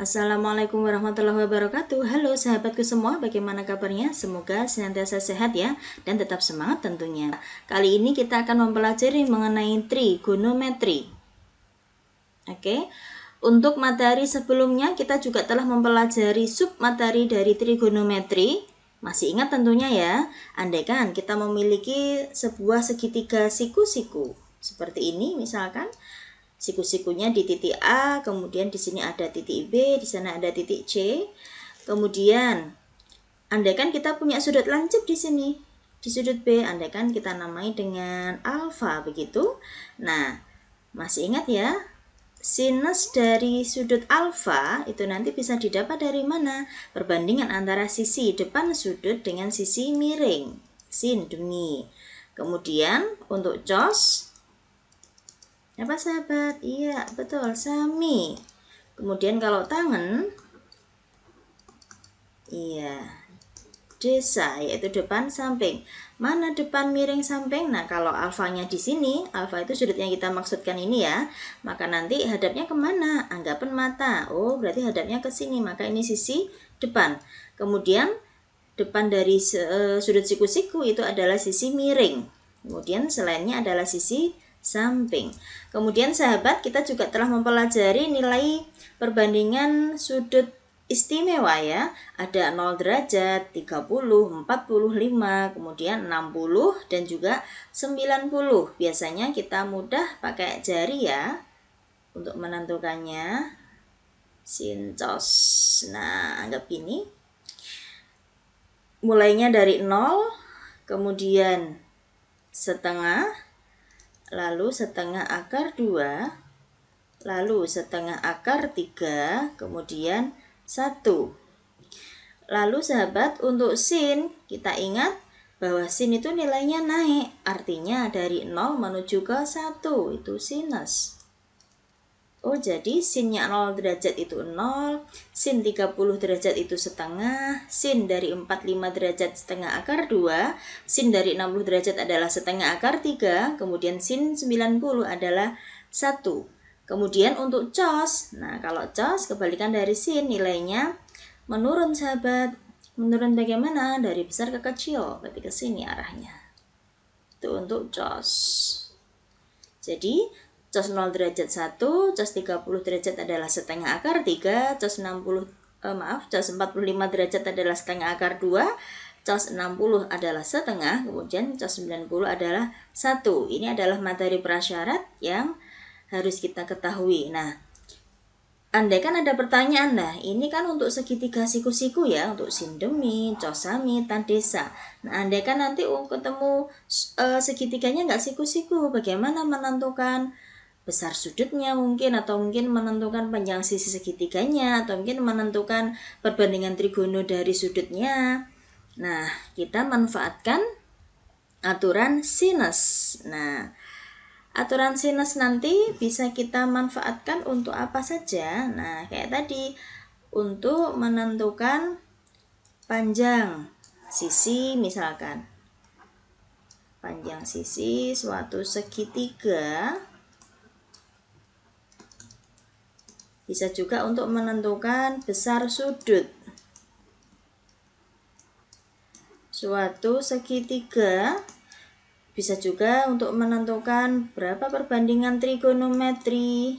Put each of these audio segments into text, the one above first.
Assalamualaikum warahmatullahi wabarakatuh. Halo sahabatku semua, bagaimana kabarnya? Semoga senantiasa sehat ya, dan tetap semangat tentunya. Kali ini kita akan mempelajari mengenai trigonometri. Oke, untuk materi sebelumnya kita juga telah mempelajari submateri dari trigonometri. Masih ingat tentunya ya, andaikan kita memiliki sebuah segitiga siku-siku seperti ini misalkan. Siku-sikunya di titik A, kemudian di sini ada titik B, di sana ada titik C. Kemudian, andaikan kita punya sudut lancip di sini, di sudut B, andaikan kita namai dengan alfa begitu. Nah, masih ingat ya? Sinus dari sudut alfa itu nanti bisa didapat dari mana? Perbandingan antara sisi depan sudut dengan sisi miring, sin demi. Kemudian untuk cos, apa sahabat? Iya, betul, sami. Kemudian kalau tangan, iya, desa, yaitu depan samping. Mana depan miring samping? Nah, kalau alfanya di sini, alfa itu sudut yang kita maksudkan ini ya, maka nanti hadapnya kemana? Anggapan mata. Oh, berarti hadapnya ke sini, maka ini sisi depan. Kemudian, depan dari sudut siku-siku itu adalah sisi miring. Kemudian, selainnya adalah sisi samping. Kemudian sahabat, kita juga telah mempelajari nilai perbandingan sudut istimewa ya. Ada 0 derajat, 30, 45, kemudian 60 dan juga 90. Biasanya kita mudah pakai jari ya untuk menentukannya. Sin cos. Nah, anggap ini. Mulainya dari 0, kemudian setengah, lalu setengah akar 2, lalu setengah akar 3, kemudian 1. Lalu sahabat, untuk sin, kita ingat bahwa sin itu nilainya naik, artinya dari 0 menuju ke 1, itu sinus. Oh, jadi sinnya 0 derajat itu 0, sin 30 derajat itu setengah, sin dari 45 derajat setengah akar 2, sin dari 60 derajat adalah setengah akar 3, kemudian sin 90 adalah 1. Kemudian untuk cos, nah kalau cos kebalikan dari sin nilainya menurun sahabat. Menurun bagaimana? Dari besar ke kecil, berarti ke sini arahnya. Itu untuk cos. Jadi cos 0 derajat 1, cos 30 derajat adalah setengah akar 3, cos 45 derajat adalah setengah akar 2, cos 60 adalah setengah, kemudian cos 90 adalah 1. Ini adalah materi prasyarat yang harus kita ketahui. Nah, andaikan ada pertanyaan, nah ini kan untuk segitiga siku-siku ya, untuk sin demi, cos sami, tan desa. Nah, andaikan nanti ketemu segitiganya nggak siku-siku, bagaimana menentukan besar sudutnya mungkin, atau mungkin menentukan panjang sisi segitiganya, atau mungkin menentukan perbandingan trigono dari sudutnya. Nah, kita manfaatkan aturan sinus. Nah, aturan sinus nanti bisa kita manfaatkan untuk apa saja? Nah, kayak tadi, untuk menentukan panjang sisi misalkan. Panjang sisi suatu segitiga. Bisa juga untuk menentukan besar sudut suatu segitiga. Bisa juga untuk menentukan berapa perbandingan trigonometri.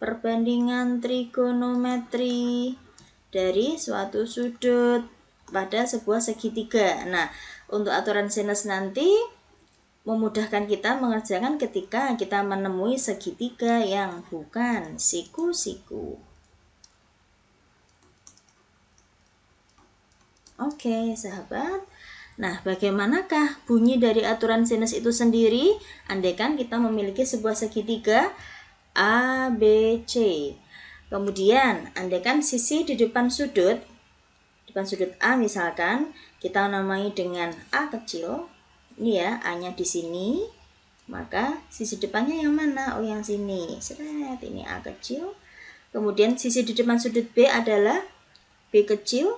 Perbandingan trigonometri dari suatu sudut pada sebuah segitiga. Nah, untuk aturan sinus nanti memudahkan kita mengerjakan ketika kita menemui segitiga yang bukan siku-siku. Oke, sahabat. Nah, bagaimanakah bunyi dari aturan sinus itu sendiri? Andaikan kita memiliki sebuah segitiga A, B, C. Kemudian, andaikan sisi di depan sudut A misalkan, kita namai dengan A kecil. Ini ya, A-nya di sini, maka sisi depannya yang mana? Oh, yang sini. Seret, ini A kecil. Kemudian sisi di depan sudut B adalah B kecil.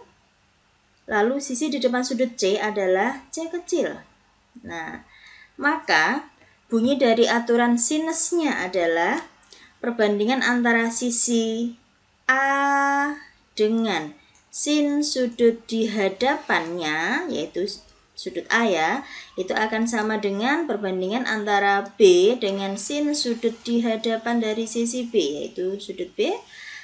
Lalu sisi di depan sudut C adalah C kecil. Nah, maka bunyi dari aturan sinusnya adalah perbandingan antara sisi A dengan sin sudut di hadapannya, yaitu sudut A ya, itu akan sama dengan perbandingan antara B dengan sin sudut di hadapan dari sisi B, yaitu sudut B,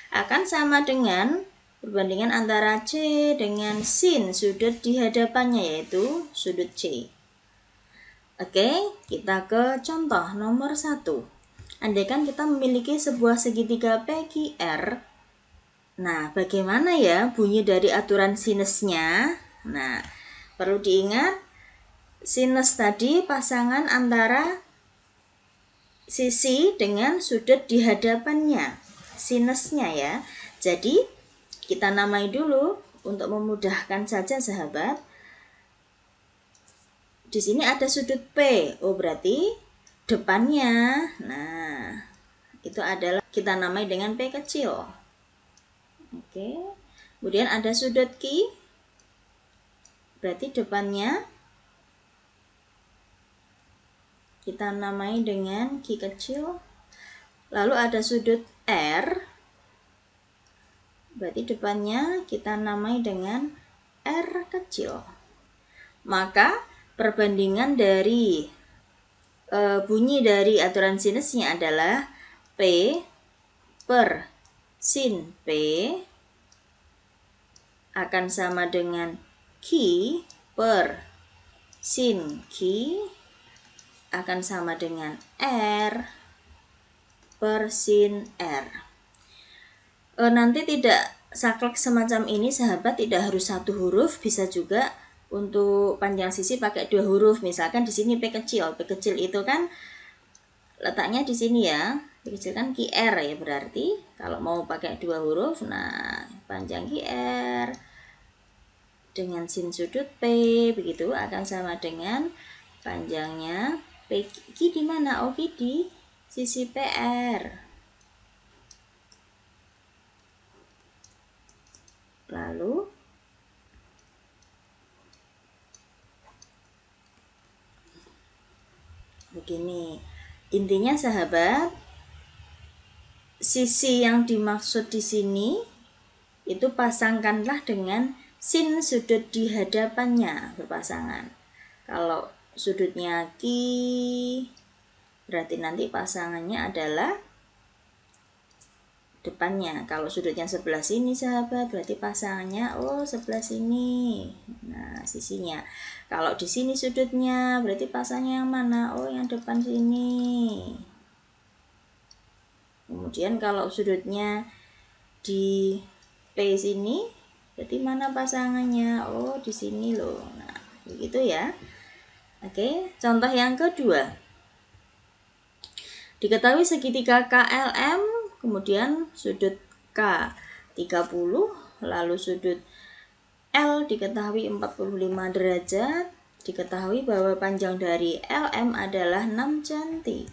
akan sama dengan perbandingan antara C dengan sin sudut di hadapannya, yaitu sudut C. Oke, kita ke contoh nomor 1. Andaikan kita memiliki sebuah segitiga PQR. Nah, bagaimana ya bunyi dari aturan sinusnya? Nah, perlu diingat, sinus tadi pasangan antara sisi dengan sudut di hadapannya, sinusnya ya. Jadi, kita namai dulu untuk memudahkan saja sahabat. Di sini ada sudut P, oh berarti depannya. Nah, itu adalah kita namai dengan P kecil. Oke. Kemudian ada sudut Q, berarti depannya kita namai dengan Q kecil. Lalu ada sudut R, berarti depannya kita namai dengan R kecil. Maka perbandingan dari bunyi dari aturan sinusnya adalah P per sin P akan sama dengan Q per sin Q akan sama dengan R per sin R. Nanti tidak saklek semacam ini sahabat, tidak harus satu huruf, bisa juga untuk panjang sisi pakai 2 huruf. Misalkan di sini P kecil itu kan letaknya di sini ya. P kecil kan QR ya, berarti kalau mau pakai 2 huruf, nah panjang QR dengan sin sudut P begitu akan sama dengan panjangnya P. Q di mana? Oh, Q di sisi PR. Lalu begini, intinya sahabat, sisi yang dimaksud di sini itu pasangkanlah dengan sin sudut di hadapannya berpasangan. Kalau sudutnya Q, berarti nanti pasangannya adalah depannya. Kalau sudutnya sebelah sini sahabat, berarti pasangannya sebelah sini. Nah, sisinya. Kalau di sini sudutnya, berarti pasangnya yang mana? Yang depan sini. Kemudian kalau sudutnya di P sini, berarti mana pasangannya? Di sini loh. Nah, begitu ya. Oke, contoh yang kedua. Diketahui segitiga KLM, kemudian sudut K 30, lalu sudut L diketahui 45 derajat, diketahui bahwa panjang dari LM adalah 6 cm.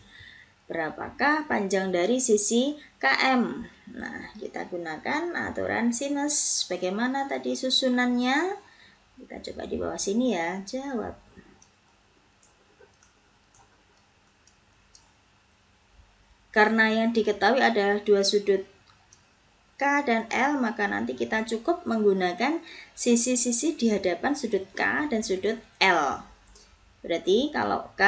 Berapakah panjang dari sisi KM? Nah, kita gunakan aturan sinus. Bagaimana tadi susunannya? Kita coba di bawah sini ya, jawab. Karena yang diketahui adalah 2 sudut K dan L, maka nanti kita cukup menggunakan sisi-sisi di hadapan sudut K dan sudut L. Berarti kalau K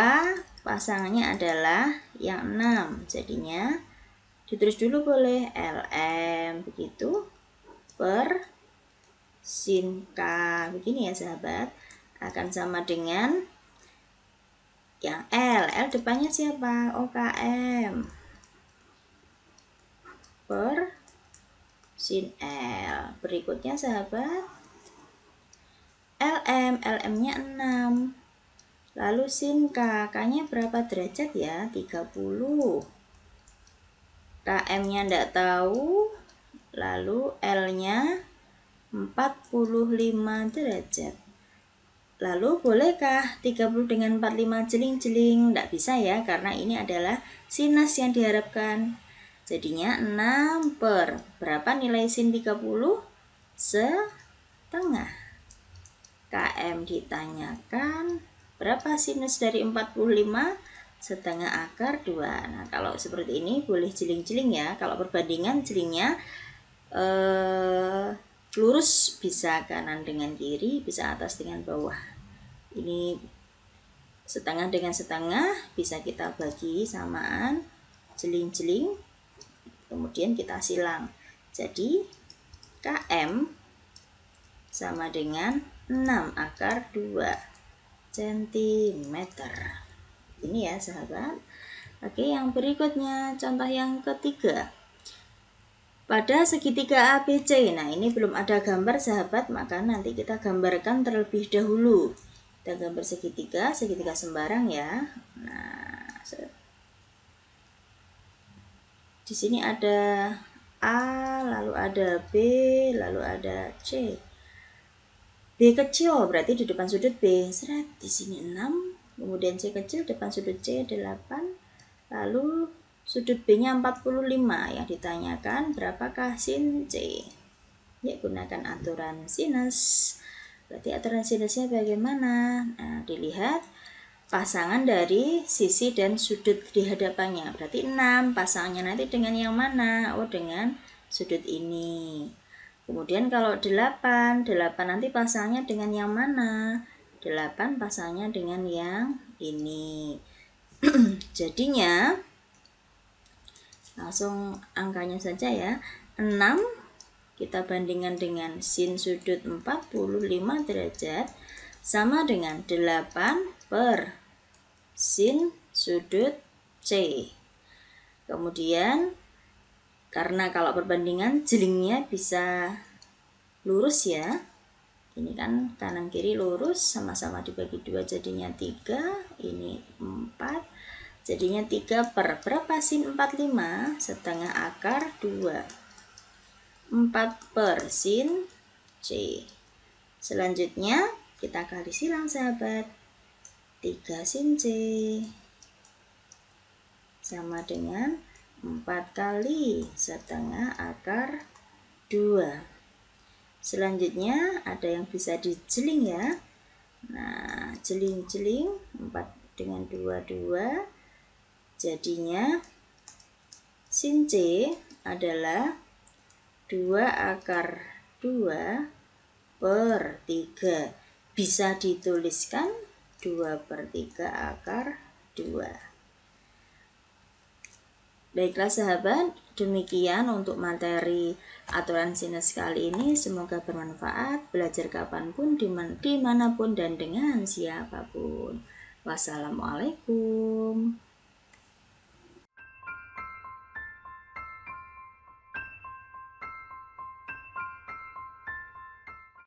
pasangannya adalah yang 6, jadinya ditulis dulu boleh LM begitu per sin K. Begini ya sahabat, akan sama dengan yang L. L depannya siapa? KM per sin L. Berikutnya sahabat, LM-nya 6. Lalu sin K, K-nya berapa derajat ya? 30. KM-nya enggak tahu. Lalu L-nya 45 derajat. Lalu bolehkah 30 dengan 45 jeling-jeling? Enggak bisa ya, karena ini adalah sinus yang diharapkan. Jadinya 6 per berapa nilai sin 30? Setengah. KM ditanyakan berapa sinus dari 45? Setengah akar 2. Nah, kalau seperti ini boleh jeling-jeling ya. Kalau perbandingan jelingnya lurus, bisa kanan dengan kiri, bisa atas dengan bawah. Ini setengah dengan setengah bisa kita bagi samaan, jeling-jeling, kemudian kita silang. Jadi KM sama dengan 6 akar 2 cm. Ini ya sahabat. Oke, yang berikutnya contoh yang ketiga. Pada segitiga ABC, nah ini belum ada gambar sahabat, maka nanti kita gambarkan terlebih dahulu. Kita gambar segitiga sembarang ya. Nah, di sini ada A, lalu ada B, lalu ada C. B kecil berarti di depan sudut B, seret, di sini 6, kemudian C kecil depan sudut C 8, lalu sudut B-nya 45. Yang ditanyakan berapakah sin C? Ya, gunakan aturan sinus. Berarti aturan sinusnya bagaimana? Nah, dilihat pasangan dari sisi dan sudut di hadapannya. Berarti 6, pasangannya nanti dengan yang mana? Oh, dengan sudut ini. Kemudian kalau 8 nanti pasangannya dengan yang mana? 8 pasangannya dengan yang ini. Jadinya langsung angkanya saja ya. 6 kita bandingkan dengan sin sudut 45 derajat sama dengan 8 per sin sudut C. Kemudian karena kalau perbandingan jelingnya bisa lurus ya. Ini kan kanan kiri lurus, sama-sama dibagi 2 jadinya 3, ini 4. Jadinya 3 per berapa sin 45? Setengah akar 2. 4 per sin C. Selanjutnya kita kali silang sahabat. 3 sin C sama dengan 4 kali setengah akar 2. Selanjutnya ada yang bisa dijeling ya. Nah, jeling-jeling 4 dengan 2, 2. Jadinya sin C adalah 2 akar 2 per 3. Bisa dituliskan 2 per 3 akar 2. Baiklah sahabat, demikian untuk materi aturan sinus kali ini. Semoga bermanfaat, belajar kapanpun, dimanapun, dan dengan siapapun. Wassalamualaikum.